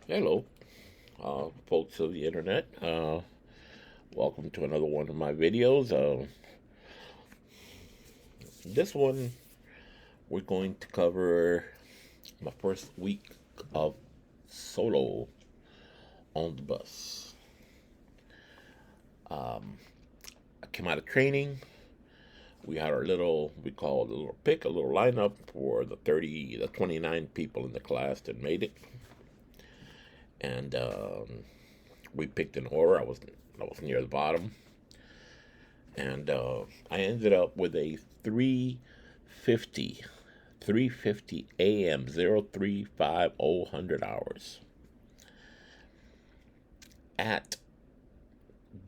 Hello, folks of the internet. Welcome to another one of my videos. This one, we're going to cover my first week of solo on the bus. Um, I came out of training. We had our little, we call it a little pick, a little lineup for the 29 people in the class that made it. And we picked an order. I was near the bottom. And I ended up with a 350 350 a.m. 0350 100 hours at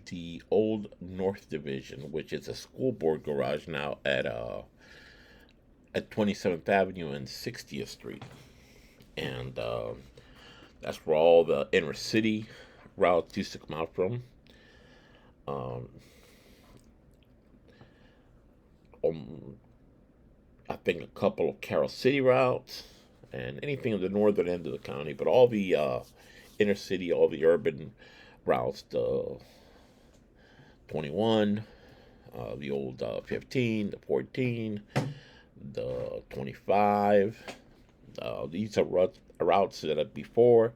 the old North Division, which is a school board garage now at 27th Avenue and 60th Street. And that's where all the inner city routes used to come out from. Um, um, I think a couple of Carroll City routes and anything in the northern end of the county, but all the inner city, all the urban routes, the 21, the old 15, the 14, the 25. These are routes that are before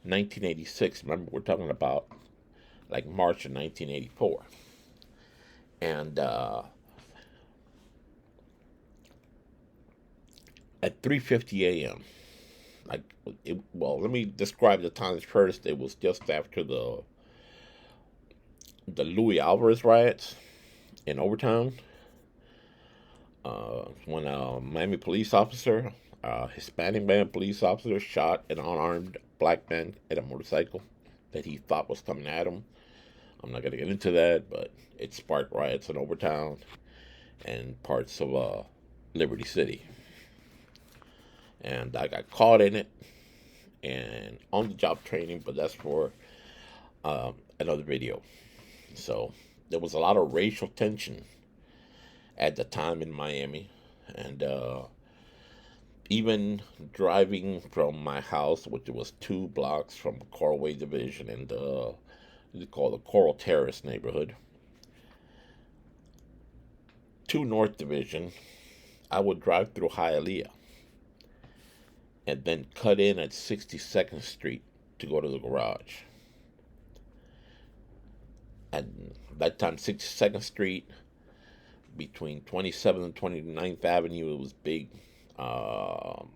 1986. Remember, we're talking about like March of 1984. And at 3:50 a.m., like well, let me describe the times first. It was just after the Louis Alvarez riots in Overtown, when a Miami police officer, a Hispanic man police officer, shot an unarmed black man at a motorcycle that he thought was coming at him. I'm not going to get into that, but it sparked riots in Overtown and parts of Liberty City. And I got caught in it and on the job training, but that's for another video. So there was a lot of racial tension at the time in Miami, and even driving from my house, which was 2 blocks from Coralway Division and they call the Coral Terrace neighborhood, to North Division, I would drive through Hialeah and then cut in at 62nd Street to go to the garage. At that time, 62nd Street, between 27th and 29th Avenue, it was big um,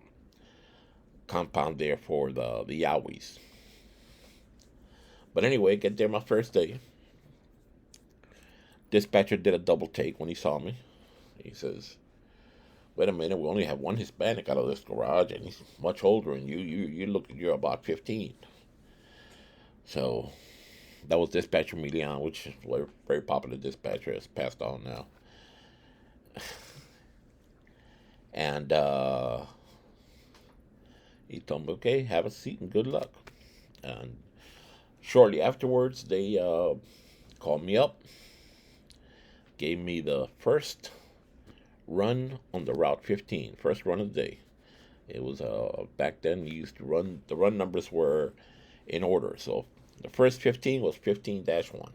compound there for the Yowies. But anyway, get there my first day. Dispatcher did a double take when he saw me. He says, "Wait a minute, we only have one Hispanic out of this garage, and he's much older than you. You're about 15." So that was Dispatcher Milian, which is a very popular dispatcher. It's passed on now. And he told me, "Okay, have a seat and good luck." And shortly afterwards, they called me up, gave me the first run on the Route 15, first run of the day. It was back then we used to run. The run numbers were in order, so the first 15 was 15-1,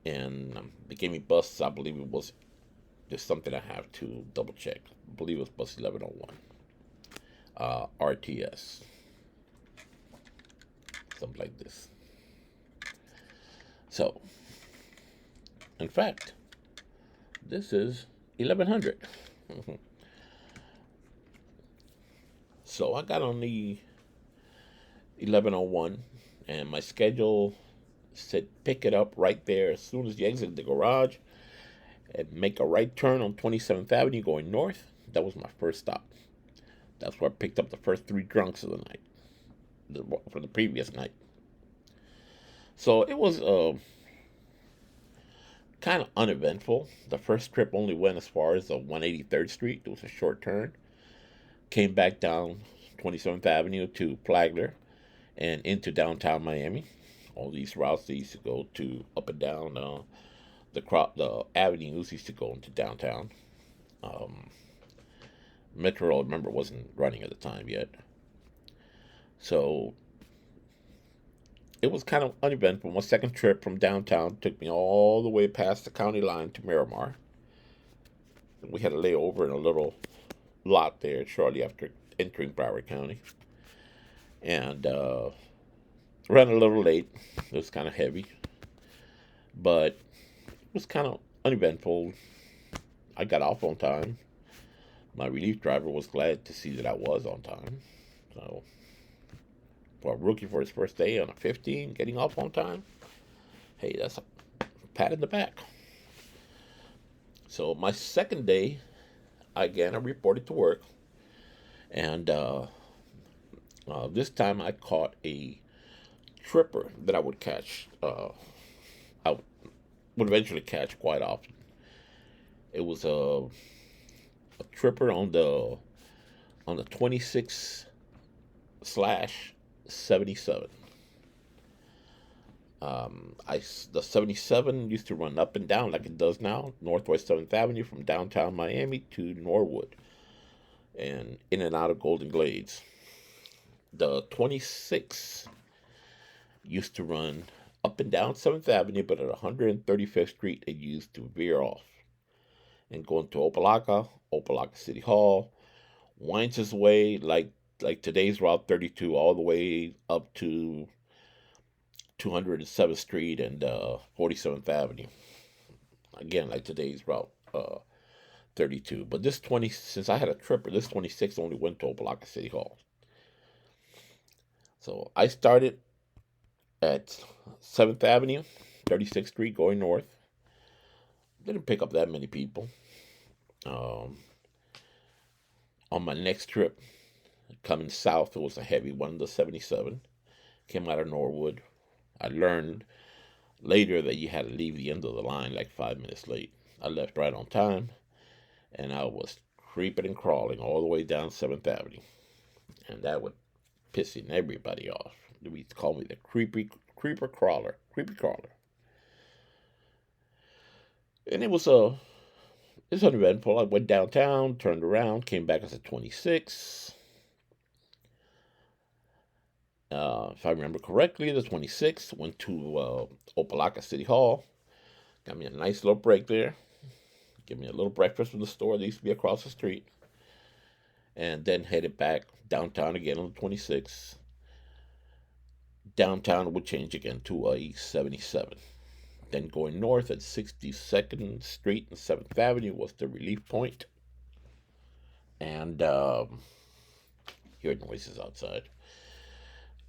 and they gave me bus. I believe it was just something I have to double check. I believe it was bus 1101, RTS, something like this. So, in fact, this is 1100. So I got on the 1101, and my schedule said pick it up right there as soon as you exit the garage and make a right turn on 27th Avenue going north. That was my first stop. That's where I picked up the first 3 drunks of the night, for the previous night. So it was kind of uneventful. The first trip only went as far as the 183rd Street. It was a short turn. Came back down 27th Avenue to Flagler and into downtown Miami. All these routes they used to go to up and down the avenues used to go into downtown. Um, Metro, remember, wasn't running at the time yet. So it was kind of uneventful. My second trip from downtown took me all the way past the county line to Miramar. We had a layover in a little lot there shortly after entering Broward County, and ran a little late. It was kind of heavy, but it was kind of uneventful. I got off on time. My relief driver was glad to see that I was on time. So, for a rookie for his first day on a 15, getting off on time, hey, that's a pat in the back. So, my second day, again, I reported to work, and this time I caught a tripper that I would catch. I would eventually catch quite often. It was a tripper on the 26 slash 77. The 77 used to run up and down like it does now, Northwest 7th Avenue from downtown Miami to Norwood, and in and out of Golden Glades. The 26 used to run up and down 7th Avenue, but at 135th Street, it used to veer off and go into Opelika City Hall, winds its way like today's Route 32 all the way up to 207th Street and 47th Avenue. Again, like today's Route 32. But this 20, since I had a tripper, this 26 only went to Opelika City Hall. So I started at 7th Avenue, 36th Street going north. Didn't pick up that many people. Um, on my next trip, coming south, it was a heavy one, the 77. Came out of Norwood. I learned later that you had to leave the end of the line like 5 minutes late. I left right on time, and I was creeping and crawling all the way down 7th Avenue. And that would pissing everybody off. They used to call me the creeper crawler, creepy crawler. And it's uneventful. I went downtown, turned around, came back as a 26. If I remember correctly, the 26th went to Opelika City Hall. Got me a nice little break there. Give me a little breakfast from the store that used to be across the street. And then headed back downtown again on the 26th. Downtown would change again to a 77. Then going north at 62nd Street and 7th Avenue was the relief point. And hear noises outside.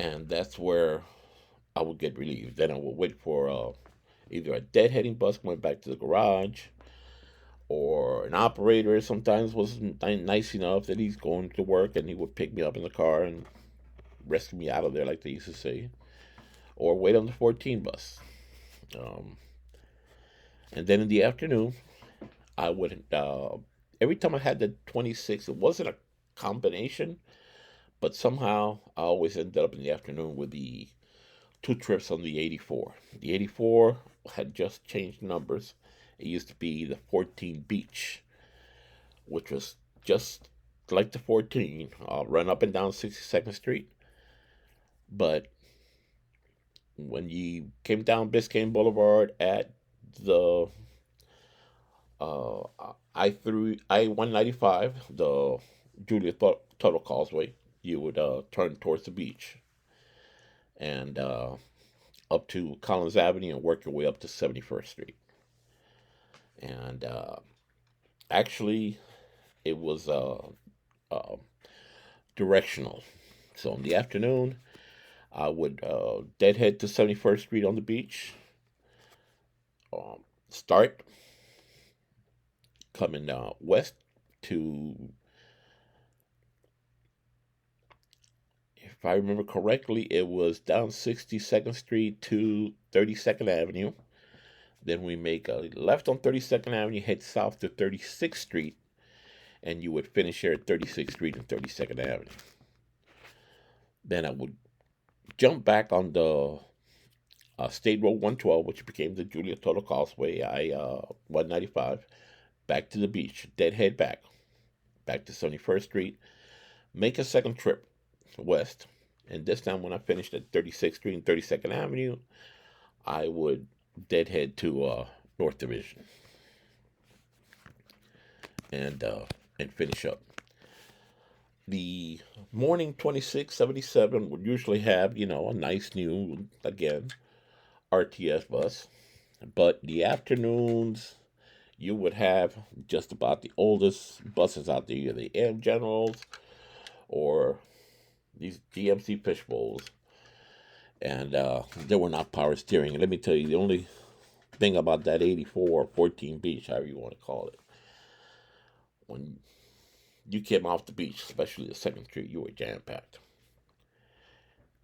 And that's where I would get relieved. Then I would wait for either a deadheading bus going back to the garage, or an operator sometimes was nice enough that he's going to work and he would pick me up in the car and rescue me out of there, like they used to say, or wait on the 14 bus. Um, and then in the afternoon, I would, every time I had the 26, it wasn't a combination, but somehow I always ended up in the afternoon with the two trips on the 84. The 84 had just changed numbers. It used to be the 14 Beach, which was just like the 14, run up and down 62nd Street. But when you came down Biscayne Boulevard at the uh, I-195, the Julia Tuttle Causeway, you would turn towards the beach and up to Collins Avenue and work your way up to 71st Street. And actually, it was uh, directional. So in the afternoon, I would deadhead to 71st Street on the beach, start coming west to, if I remember correctly, it was down 62nd Street to 32nd Avenue. Then we make a left on 32nd Avenue, head south to 36th Street, and you would finish here at 36th Street and 32nd Avenue. Then I would jump back on the State Road 112, which became the Julia Tuttle Causeway, I-195, back to the beach, deadhead back to 71st Street, make a second trip west, And this time when I finished at 36th Street and 32nd Avenue, I would deadhead to North Division and uh, and finish up. The morning 2677 would usually have, a nice new, again, RTS bus. But the afternoons, you would have just about the oldest buses out there, either the AM Generals or these GMC Fishbowls. And they were not power steering. And let me tell you, the only thing about that 84 or 14 beach, however you want to call it, when you came off the beach, especially the Second Street, you were jam packed,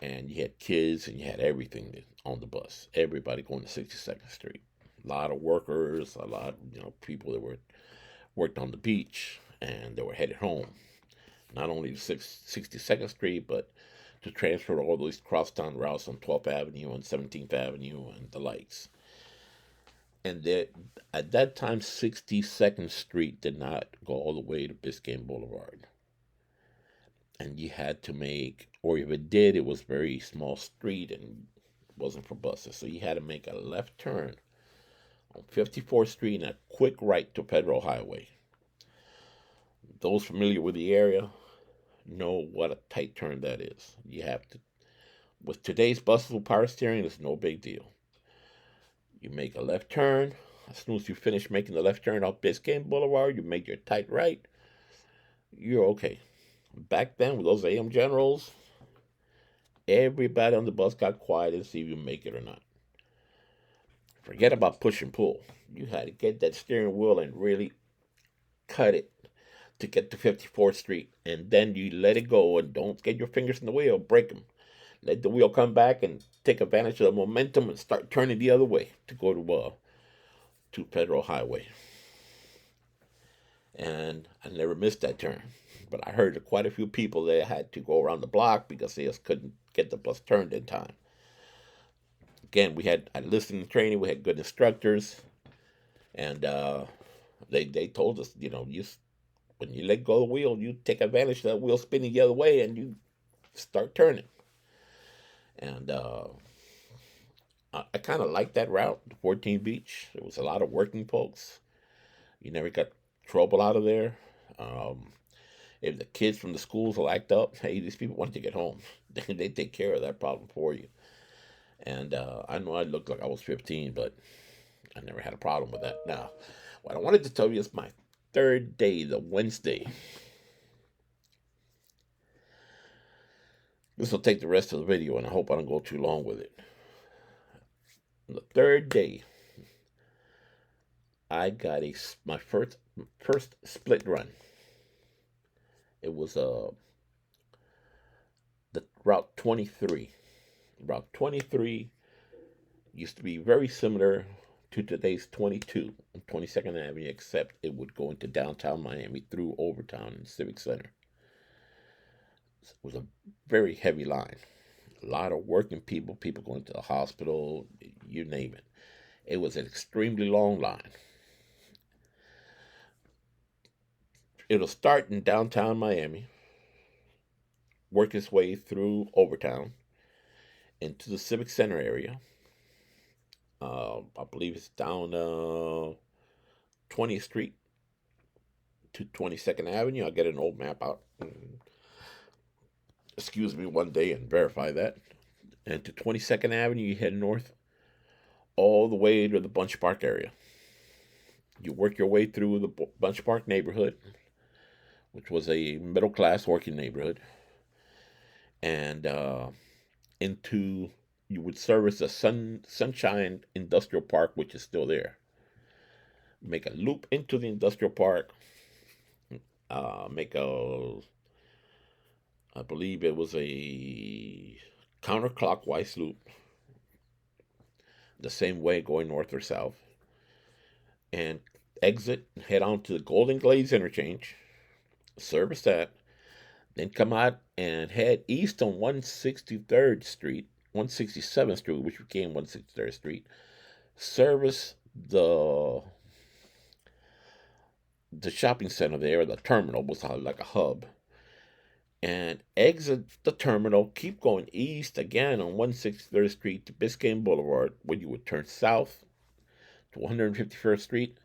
and you had kids and you had everything on the bus. Everybody going to 62nd Street. A lot of workers, a lot, people that worked on the beach and they were headed home. Not only to 62nd Street, but to transfer all those crosstown routes on 12th Avenue and 17th Avenue and the lights. And that at that time, 62nd Street did not go all the way to Biscayne Boulevard. And you had to make, or if it did, it was a very small street and wasn't for buses. So you had to make a left turn on 54th Street and a quick right to Federal Highway. Those familiar with the area know what a tight turn that is. You have to, with today's buses with power steering, it's no big deal. You make a left turn. As soon as you finish making the left turn off Biscayne Boulevard, you make your tight right. You're okay. Back then, with those AM Generals, everybody on the bus got quiet and see if you make it or not. Forget about push and pull. You had to get that steering wheel and really cut it to get to 54th Street. And then you let it go and don't get your fingers in the wheel, break them. Let the wheel come back and take advantage of the momentum and start turning the other way to go to Federal Highway. And I never missed that turn. But I heard of quite a few people that had to go around the block because they just couldn't get the bus turned in time. Again, I listened to training, we had good instructors, and they told us, when you let go of the wheel, you take advantage of that wheel spinning the other way and you start turning. And I kind of liked that route, the 14 Beach. There was a lot of working folks. You never got trouble out of there. If the kids from the schools will act up, hey, these people want to get home. They take care of that problem for you. And I know I looked like I was 15, but I never had a problem with that. Now, what I wanted to tell you is my third day, the Wednesday. This will take the rest of the video, and I hope I don't go too long with it. The third day, I got my first split run. It was the Route 23. Route 23 used to be very similar to today's 22 on 22nd Avenue, except it would go into downtown Miami through Overtown and Civic Center. It was a very heavy line. A lot of working people going to the hospital, you name it. It was an extremely long line. It'll start in downtown Miami, work its way through Overtown into the Civic Center area. I believe it's down 20th Street to 22nd Avenue. I'll get an old map out. Excuse me, one day and verify that. And to 22nd Avenue, you head north all the way to the Bunch Park area. You work your way through the Bunch Park neighborhood, which was a middle-class working neighborhood, and you would service the Sunshine Industrial Park, which is still there. Make a loop into the industrial park, I believe it was a counterclockwise loop, the same way going north or south, and exit, head on to the Golden Glades interchange, service that, then come out and head east on 167th Street, which became 163rd Street, service the shopping center there, the terminal was like a hub, and exit the terminal, keep going east again on 163rd Street to Biscayne Boulevard, where you would turn south to 151st Street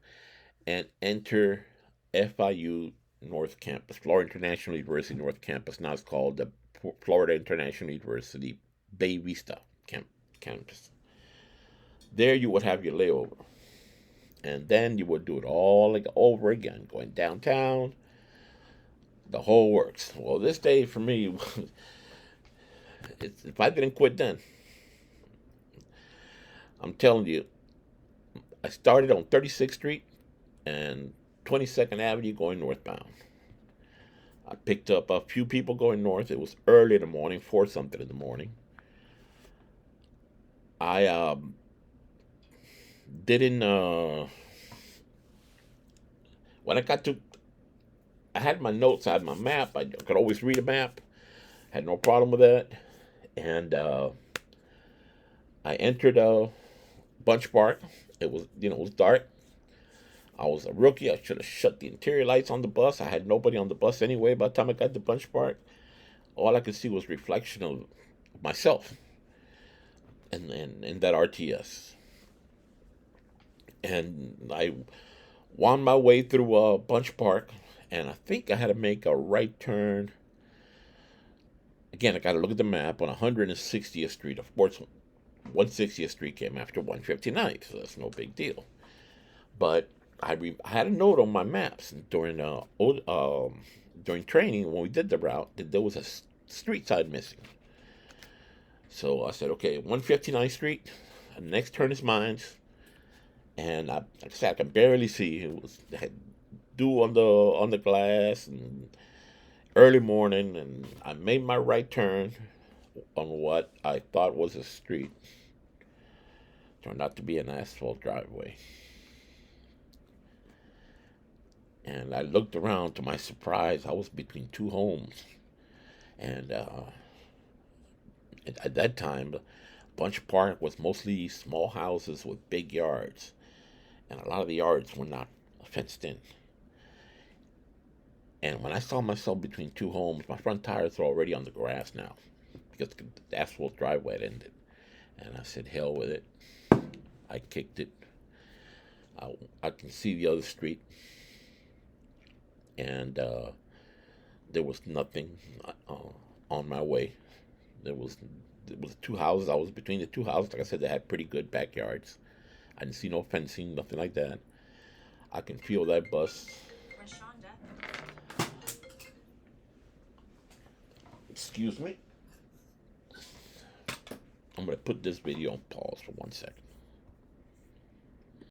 and enter FIU North Campus, Florida International University North Campus. Now it's called the Florida International University Bay Vista campus. There you would have your layover. And then you would do it all over again, going downtown, the whole works. Well, this day for me, if I didn't quit then, I'm telling you, I started on 36th Street and 22nd Avenue going northbound. I picked up a few people going north. It was early in the morning, 4 something in the morning. I didn't, when I got to, I had my notes, I had my map. I could always read a map. Had no problem with that. And I entered Bunch Park. It was, it was dark. I was a rookie. I should have shut the interior lights on the bus. I had nobody on the bus anyway. By the time I got to Bunch Park, all I could see was reflection of myself and that RTS. And I wound my way through Bunch Park, and I think I had to make a right turn. Again, I got to look at the map on 160th Street. Of course, 160th Street came after 159th, so that's no big deal. But I had a note on my maps during during training when we did the route that there was a street side missing. So I said, okay, 159th Street, the next turn is mine, and like I said, I can barely see. It had dew on the glass and early morning, and I made my right turn on what I thought was a street. Turned out to be an asphalt driveway. And I looked around. To my surprise, I was between 2 homes. And at that time, Bunch Park was mostly small houses with big yards. And a lot of the yards were not fenced in. And when I saw myself between 2 homes, my front tires were already on the grass now because the asphalt driveway had ended. And I said, hell with it. I kicked it. I can see the other street. And there was nothing on my way. There was 2 houses. I was between the 2 houses. Like I said, they had pretty good backyards. I didn't see no fencing, nothing like that. I can feel that bus. Excuse me. I'm going to put this video on pause for 1 second.